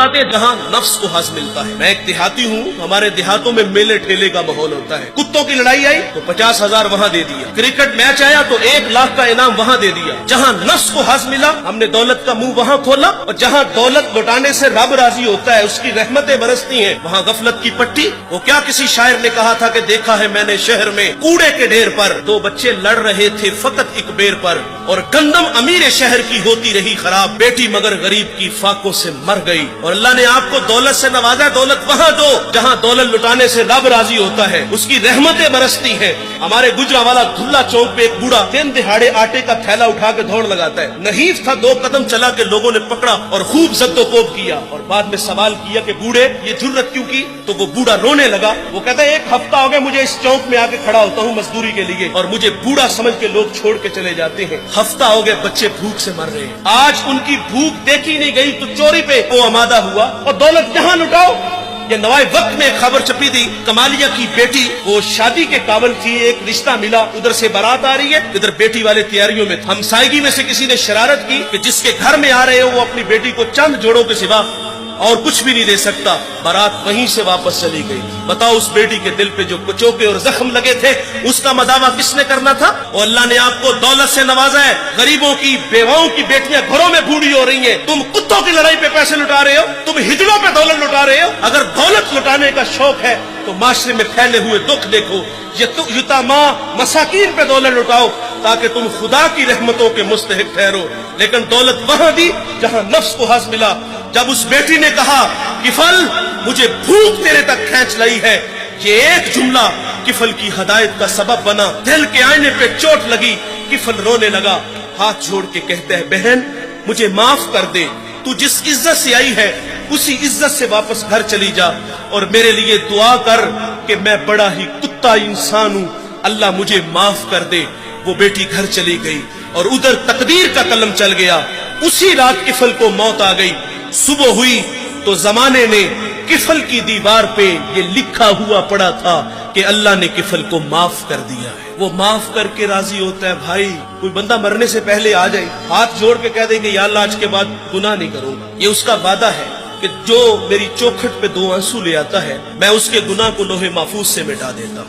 لوٹاتے ہیں جہاں نفس کو حظ ملتا ہے. میں ایک دیہاتی ہوں, ہمارے دیہاتوں میں میلے ٹھیلے کا ماحول ہوتا ہے. کتوں کی لڑائی آئی تو 50,000 وہاں دے دیا, کرکٹ میچ آیا تو 1 لاکھ کا انعام وہاں دے دیا. جہاں نفس کو حظ ملا ہم نے دولت کا منہ وہاں کھولا, اور جہاں دولت لوٹانے سے رب راضی ہوتا ہے, اس کی رحمتیں برستی ہیں, وہاں غفلت کی پٹی. وہ کیا کسی شاعر نے کہا تھا کہ دیکھا ہے میں نے شہر میں کوڑے کے ڈھیر پر 2 بچے لڑ رہے تھے فقط ایک بیر پر, اور گندم امیر شہر کی ہوتی رہی خراب, بیٹی مگر غریب کی فاقوں سے مر گئی. اور اللہ نے آپ کو دولت سے نوازا, دولت وہاں دو جہاں دولت لٹانے سے رب راضی ہوتا ہے, اس کی رحمتیں برستی ہیں. ہمارے گجرانوالہ دھلا چوک پہ ایک بوڑھا 3 دہاڑے آٹے کا تھیلا اٹھا کے دوڑ لگاتا ہے. نحیف تھا, 2 قدم چلا کے لوگوں نے پکڑا اور خوب زد و کوب کیا, اور بعد میں سوال کیا کہ بوڑھے یہ جرت کیوں کی؟ تو وہ بوڑھا رونے لگا. وہ کہتا ہے 1 ہفتہ ہو گیا مجھے اس چوک میں آ کے کھڑا ہوتا ہوں مزدوری کے لیے, اور مجھے بوڑھا سمجھ کے لوگ چھوڑ کے چلے جاتے ہیں. ہفتہ ہو گئے بچے بھوک سے مر رہے ہیں. آج ان کی بھوک دیکھی نہیں گئی تو چوری پہ وہ آمادہ ہوا, اور دولت جہاں لٹاؤ. یہ نوائے وقت میں خبر چھپی تھی, کمالیہ کی بیٹی وہ شادی کے قابل تھی, ایک رشتہ ملا, ادھر سے بارات آ رہی ہے, ادھر بیٹی والے تیاریوں میں. ہمسائیگی میں سے کسی نے شرارت کی کہ جس کے گھر میں آ رہے ہو وہ اپنی بیٹی کو چند جوڑوں کے سوا اور کچھ بھی نہیں دے سکتا. بارات وہیں سے واپس چلی گئی. بتاؤ اس بیٹی کے دل پہ جو کچوکے اور زخم لگے تھے اس کا مداوع کس نے کرنا تھا؟ اور اللہ نے آپ کو دولت سے نوازا ہے. غریبوں کی بیواؤں کی بیٹیاں گھروں میں بوڑھی ہو رہی ہیں, تم کتوں کی لڑائی پہ پیسے لٹا رہے ہو, تم ہجڑوں پہ دولت لٹا رہے ہو. اگر دولت لٹانے کا شوق ہے تو معاشرے میں پھیلے ہوئے دکھ دیکھو. یتاما مساکین پہ دولت لٹاؤ تاکہ تم خدا کی رحمتوں کے مستحق ٹھہرو. لیکن دولت وہاں دی جہاں نفس کو حظ ملا. جب اس بیٹی نے کہا کفل مجھے بھوک تیرے تک کھینچ لائی ہے, یہ ایک جملہ کفل کی ہدایت کا سبب بنا. دل کے آئینے پہ چوٹ لگی, کفل رونے لگا, ہاتھ جوڑ کے کہتے ہیں بہن مجھے معاف کر دے, تو جس عزت سے آئی ہے اسی عزت سے واپس گھر چلی جا, اور میرے لیے دعا کر کہ میں بڑا ہی کتا انسان ہوں, اللہ مجھے معاف کر دے. وہ بیٹی گھر چلی گئی اور ادھر تقدیر کا قلم چل گیا. اسی رات کفل کو موت آ گئی. صبح ہوئی تو زمانے نے کفل کی دیوار پہ یہ لکھا ہوا پڑا تھا کہ اللہ نے کفل کو معاف کر دیا ہے. وہ معاف کر کے راضی ہوتا ہے. بھائی کوئی بندہ مرنے سے پہلے آ جائے, ہاتھ جوڑ کے کہہ دے کہ یا اللہ آج کے بعد گناہ نہیں کروں گا, یہ اس کا وعدہ ہے کہ جو میری چوکھٹ پہ 2 آنسو لے آتا ہے میں اس کے گناہ کو لوہے محفوظ سے مٹا دیتا ہوں.